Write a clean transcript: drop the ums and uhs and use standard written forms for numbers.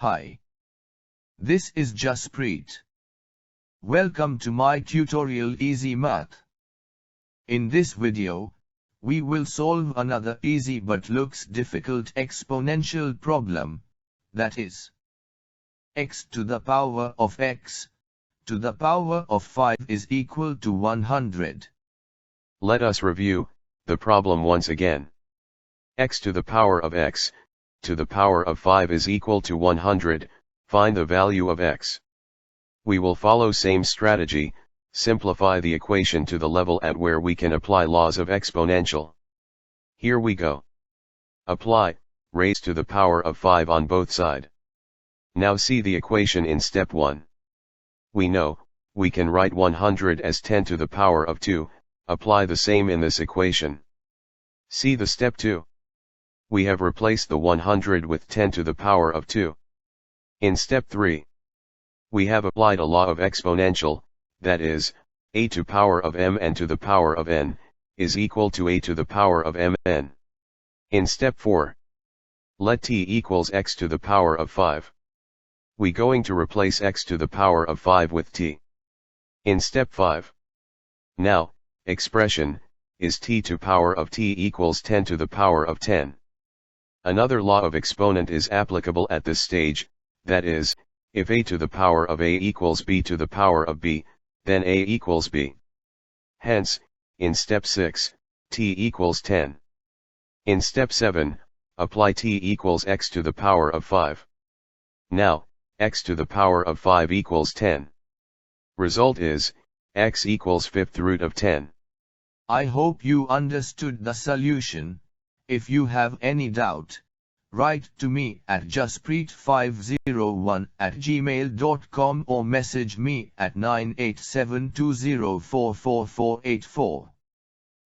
Hi. This is Jaspreet. Welcome to my tutorial Easy Math. In this video, we will solve another easy but looks difficult exponential problem, that is, x to the power of x to the power of 5 is equal to 100. Let us review the problem once again. X to the power of x to the power of 5 is equal to 100, find the value of x. We will follow same strategy, simplify the equation to the level at where we can apply laws of exponential. Here we go. Apply, raised to the power of 5 on both sides. Now see the equation in step 1. We know, we can write 100 as 10 to the power of 2, apply the same in this equation. See the step 2. We have replaced the 100 with 10 to the power of 2. In step 3, we have applied a law of exponential, that is, a to power of mn to the power of n, is equal to a to the power of mn. In step 4, let t equals x to the power of 5. We going to replace x to the power of 5 with t. In step 5, now, expression, is t to power of t equals 10 to the power of 10. Another law of exponent is applicable at this stage, that is, if a to the power of a equals b to the power of b, then a equals b. Hence, in step 6, t equals 10. In step 7, apply t equals x to the power of 5. Now, x to the power of 5 equals 10. Result is, x equals 5th root of 10. I hope you understood the solution. If you have any doubt, write to me at jaspreet501@gmail.com or message me at 9872044484.